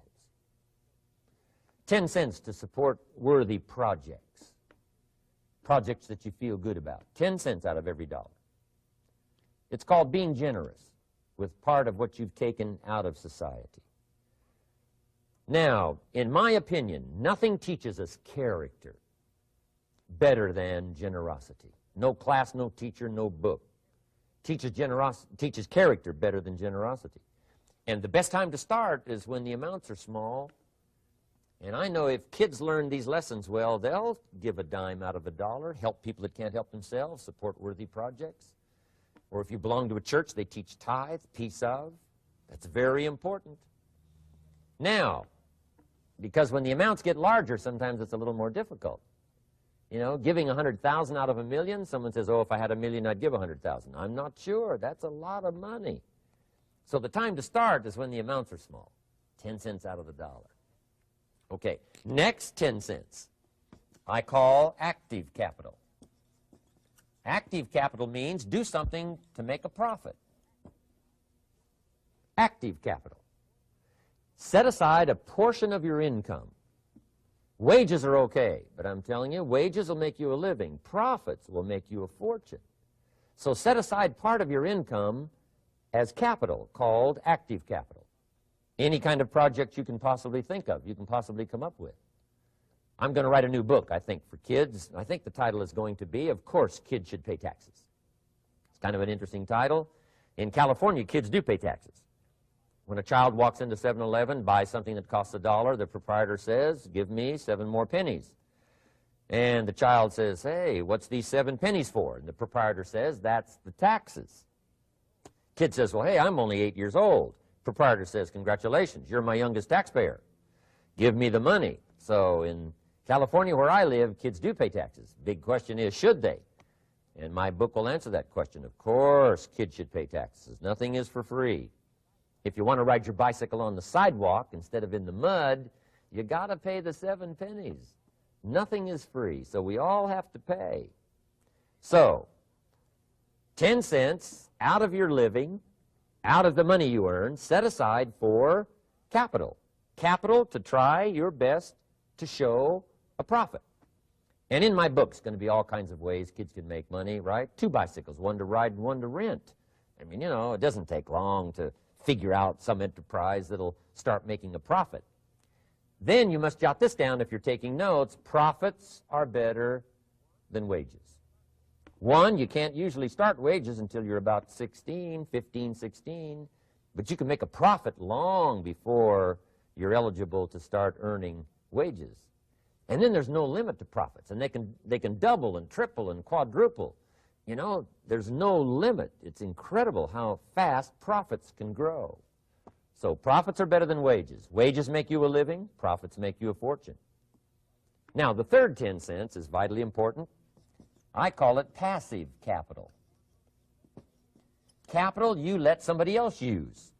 10 cents to support worthy projects. Projects that you feel good about. 10 cents out of every dollar. It's called being generous with part of what you've taken out of society. Now, in my opinion, nothing teaches us character better than generosity. No class, no teacher, no book teaches character better than generosity. And the best time to start is when the amounts are small And I know if kids learn these lessons well, they'll give a dime out of a dollar, help people that can't help themselves, support worthy projects. Or if you belong to a church, they teach tithe, piece of. That's very important. Now, because when the amounts get larger, sometimes it's a little more difficult. You know, giving 100,000 out of a million, someone says, oh, if I had a million, I'd give 100,000. I'm not sure. That's a lot of money. So the time to start is when the amounts are small, 10 cents out of the dollar. Okay, next 10 cents I call active capital. Active capital means do something to make a profit. Active capital. Set aside a portion of your income. Wages are okay, but I'm telling you, wages will make you a living. Profits will make you a fortune. So set aside part of your income as capital, called active capital. Any kind of project you can possibly think of, you can possibly come up with. I'm going to write a new book, I think, for kids. I think the title is going to be, Of Course Kids Should Pay Taxes. It's kind of an interesting title. In California, kids do pay taxes. When a child walks into 7-Eleven, buys something that costs $1, the proprietor says, give me 7 more pennies. And the child says, hey, what's these 7 pennies for? And the proprietor says, that's the taxes. Kid says, well, hey, I'm only 8 years old. Proprietor says, congratulations, you're my youngest taxpayer. Give me the money. So in California, where I live, kids do pay taxes. Big question is, should they? And my book will answer that question. Of course, kids should pay taxes. Nothing is for free. If you want to ride your bicycle on the sidewalk instead of in the mud, you got to pay the 7 pennies. Nothing is free, so we all have to pay. So, 10 cents out of your living, out of the money you earn, set aside for capital. Capital to try your best to show a profit. And in my book, it's going to be all kinds of ways kids can make money, right? 2 bicycles, one to ride and one to rent. I mean, you know, it doesn't take long to figure out some enterprise that'll start making a profit. Then you must jot this down if you're taking notes. Profits are better than wages. 1, you can't usually start wages until you're about 16, 15, 16, but you can make a profit long before you're eligible to start earning wages. And then there's no limit to profits, and they can double and triple and quadruple. You know, there's no limit. It's incredible how fast profits can grow. So profits are better than wages. Wages make you a living. Profits make you a fortune. Now, the third 10 cents is vitally important. I call it passive capital. Capital you let somebody else use.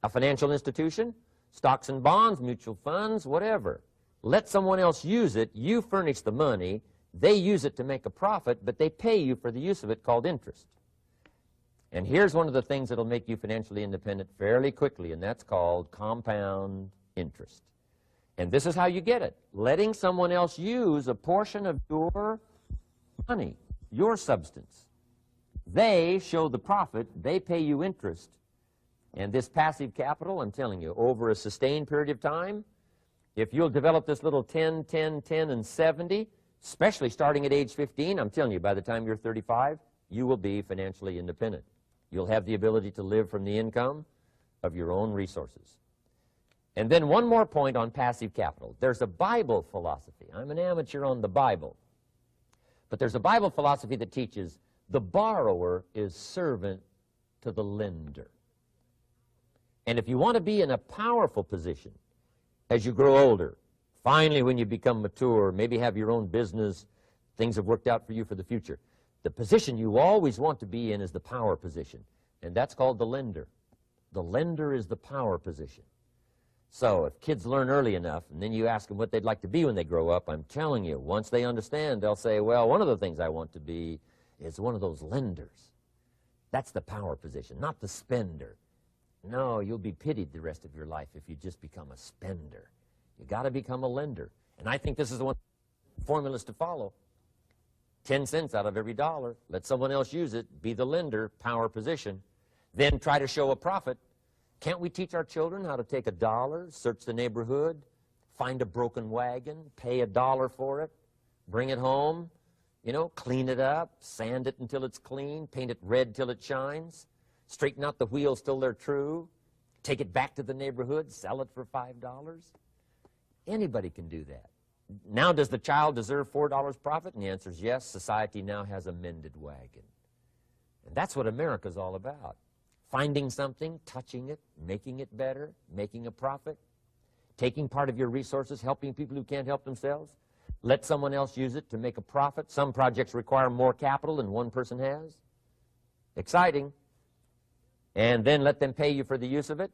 A financial institution, stocks and bonds, mutual funds, whatever. Let someone else use it. You furnish the money. They use it to make a profit, but they pay you for the use of it, called interest. And here's one of the things that will make you financially independent fairly quickly, and that's called compound interest. And this is how you get it. Letting someone else use a portion of your money, your substance. They show the profit, they pay you interest. And this passive capital, I'm telling you, over a sustained period of time, if you'll develop this little 10, 10, 10, and 70, especially starting at age 15, I'm telling you, by the time you're 35, you will be financially independent. You'll have the ability to live from the income of your own resources. And then one more point on passive capital. There's a Bible philosophy. I'm an amateur on the Bible. But there's a Bible philosophy that teaches the borrower is servant to the lender. And if you want to be in a powerful position as you grow older, finally when you become mature, maybe have your own business, things have worked out for you for the future, the position you always want to be in is the power position, and that's called the lender. The lender is the power position. So if kids learn early enough, and then you ask them what they'd like to be when they grow up, I'm telling you, once they understand, they'll say, well, one of the things I want to be is one of those lenders. That's the power position, not the spender. No, you'll be pitied the rest of your life if you just become a spender. You got to become a lender. And I think this is the one formulas to follow. 10 cents out of every dollar. Let someone else use it. Be the lender, power position. Then try to show a profit. Can't we teach our children how to take $1, search the neighborhood, find a broken wagon, pay $1 for it, bring it home, you know, clean it up, sand it until it's clean, paint it red till it shines, straighten out the wheels till they're true, take it back to the neighborhood, sell it for $5? Anybody can do that. Now, does the child deserve $4 profit? And the answer is yes. Society now has a mended wagon. And that's what America's all about. Finding something, touching it, making it better, making a profit, taking part of your resources, helping people who can't help themselves. Let someone else use it to make a profit. Some projects require more capital than one person has. Exciting. And then let them pay you for the use of it.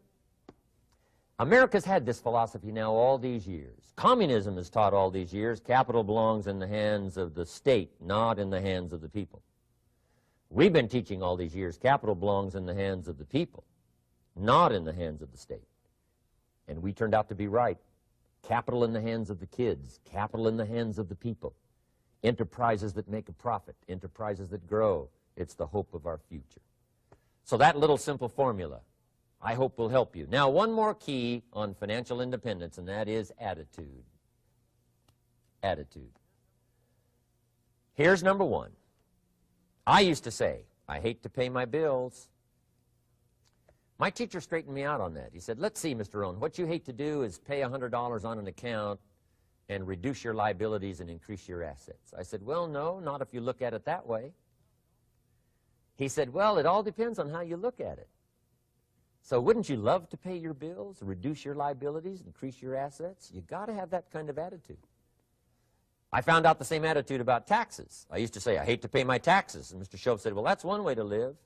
America's had this philosophy now all these years. Communism has taught all these years capital belongs in the hands of the state, not in the hands of the people. We've been teaching all these years capital belongs in the hands of the people, not in the hands of the state. And we turned out to be right. Capital in the hands of the kids, capital in the hands of the people. Enterprises that make a profit, enterprises that grow. It's the hope of our future. So that little simple formula, I hope, will help you. Now, one more key on financial independence, and that is attitude. Attitude. Here's number one. I used to say, I hate to pay my bills. My teacher straightened me out on that. He said, let's see, Mr. Rohn, what you hate to do is pay $100 on an account and reduce your liabilities and increase your assets. I said, well, no, not if you look at it that way. He said, well, it all depends on how you look at it. So wouldn't you love to pay your bills, reduce your liabilities, increase your assets? You got to have that kind of attitude. I found out the same attitude about taxes. I used to say, I hate to pay my taxes. And Mr. Shove said, well, that's one way to live.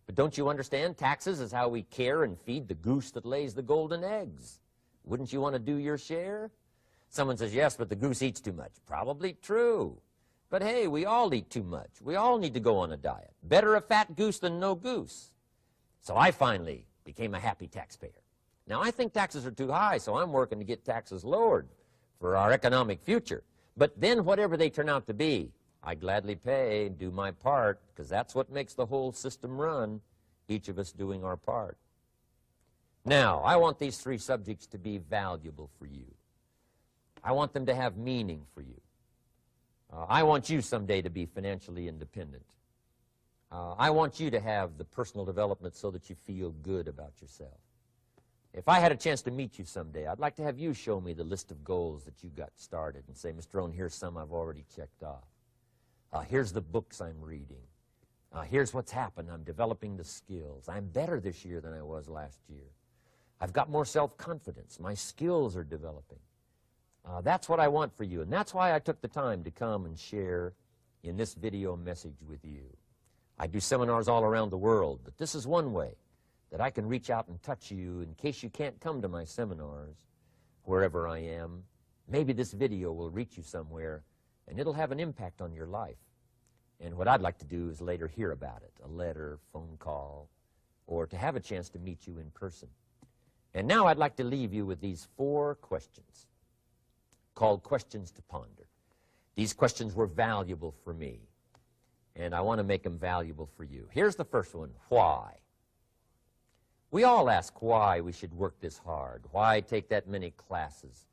But don't you understand? Taxes is how we care and feed the goose that lays the golden eggs. Wouldn't you want to do your share? Someone says, yes, but the goose eats too much. Probably true. But hey, we all eat too much. We all need to go on a diet. Better a fat goose than no goose. So I finally became a happy taxpayer. Now, I think taxes are too high, so I'm working to get taxes lowered for our economic future. But then whatever they turn out to be, I gladly pay and do my part, because that's what makes the whole system run, each of us doing our part. Now, I want these three subjects to be valuable for you. I want them to have meaning for you. I want you someday to be financially independent. I want you to have the personal development so that you feel good about yourself. If I had a chance to meet you someday, I'd like to have you show me the list of goals that you got started and say, Mr. Rohn, here's some I've already checked off. Here's the books I'm reading. Here's what's happened. I'm developing the skills. I'm better this year than I was last year. I've got more self-confidence. My skills are developing. That's what I want for you, and that's why I took the time to come and share in this video message with you. I do seminars all around the world, but this is one way that I can reach out and touch you in case you can't come to my seminars, wherever I am. Maybe this video will reach you somewhere, and it'll have an impact on your life. And what I'd like to do is later hear about it, a letter, phone call, or to have a chance to meet you in person. And now I'd like to leave you with these 4 questions called questions to ponder. These questions were valuable for me, and I want to make them valuable for you. Here's the first one, why? We all ask why we should work this hard, why take that many classes,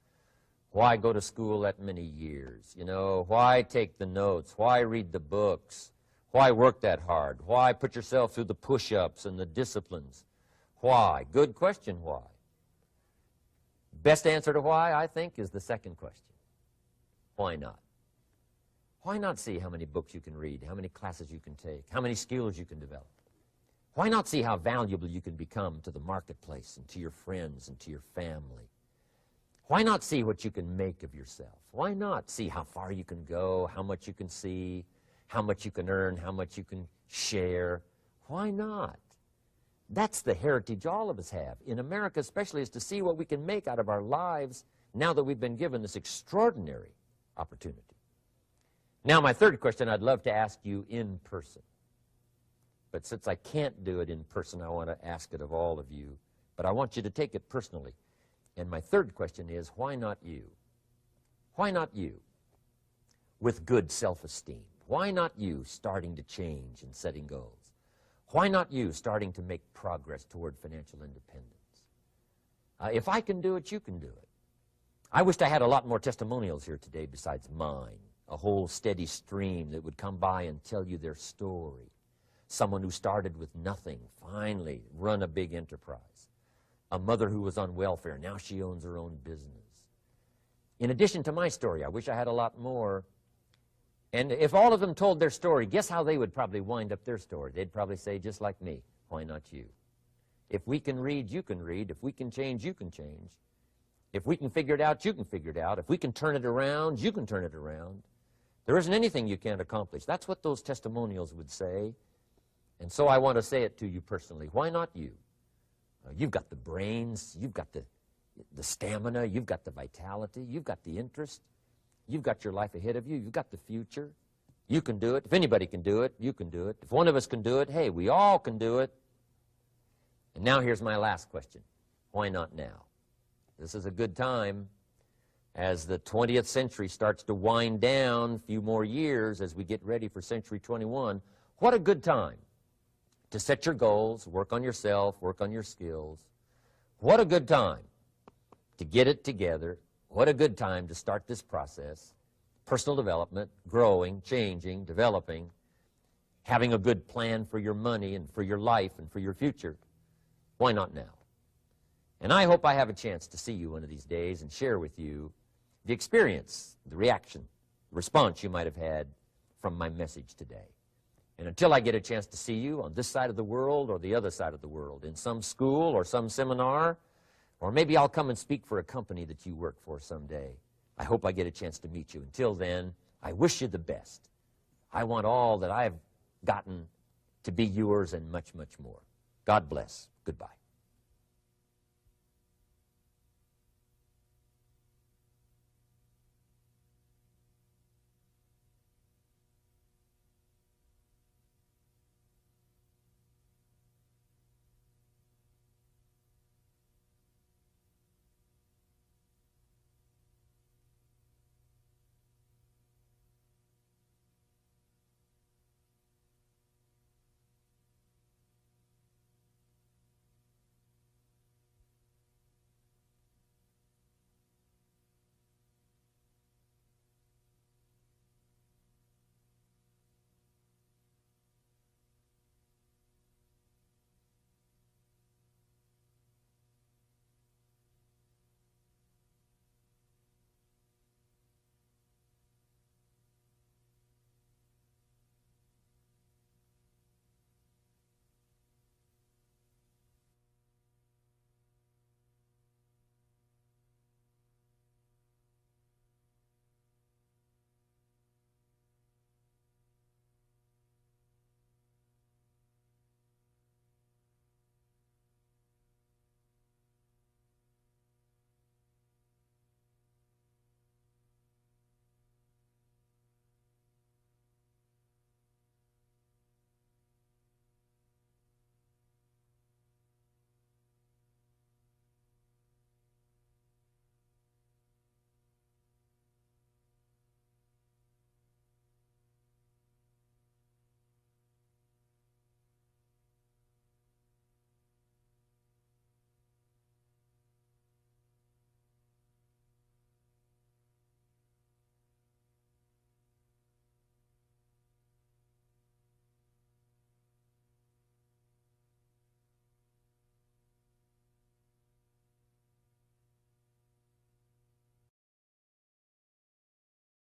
why go to school that many years, you know, why take the notes, why read the books, why work that hard, why put yourself through the push-ups and the disciplines, why? Good question, why? Best answer to why, I think, is the second question. Why not? Why not see how many books you can read, how many classes you can take, how many skills you can develop? Why not see how valuable you can become to the marketplace and to your friends and to your family? Why not see what you can make of yourself? Why not see how far you can go, how much you can see, how much you can earn, how much you can share? Why not? That's the heritage all of us have, in America especially, is to see what we can make out of our lives now that we've been given this extraordinary opportunity. Now, my third question I'd love to ask you in person. But since I can't do it in person, I want to ask it of all of you. But I want you to take it personally. And my third question is, why not you? Why not you with good self-esteem? Why not you starting to change and setting goals? Why not you starting to make progress toward financial independence? If I can do it, you can do it. I wished I had a lot more testimonials here today besides mine, a whole steady stream that would come by and tell you their story. Someone who started with nothing, finally run a big enterprise. A mother who was on welfare, now she owns her own business. in addition to my story. I wish I had a lot more. And if all of them told their story, guess how they would probably wind up their story? They'd probably say, just like me, why not you? If we can read, you can read. If we can change, you can change. If we can figure it out, you can figure it out. If we can turn it around, you can turn it around. There isn't anything you can't accomplish. That's what those testimonials would say. And so I want to say it to you personally. Why not you? You've got the brains. You've got the stamina. You've got the vitality. You've got the interest. You've got your life ahead of you. You've got the future. You can do it. If anybody can do it, you can do it. If one of us can do it, hey, we all can do it. And now here's my last question. Why not now? This is a good time as the 20th century starts to wind down, a few more years as we get ready for century 21. What a good time to set your goals, work on yourself, work on your skills. What a good time to get it together. What a good time to start this process. Personal development, growing, changing, developing, having a good plan for your money and for your life and for your future. Why not now? And I hope I have a chance to see you one of these days and share with you the experience, the reaction, the response you might have had from my message today. And until I get a chance to see you on this side of the world or the other side of the world, in some school or some seminar, or maybe I'll come and speak for a company that you work for someday, I hope I get a chance to meet you. Until then, I wish you the best. I want all that I've gotten to be yours and much, much more. God bless. Goodbye.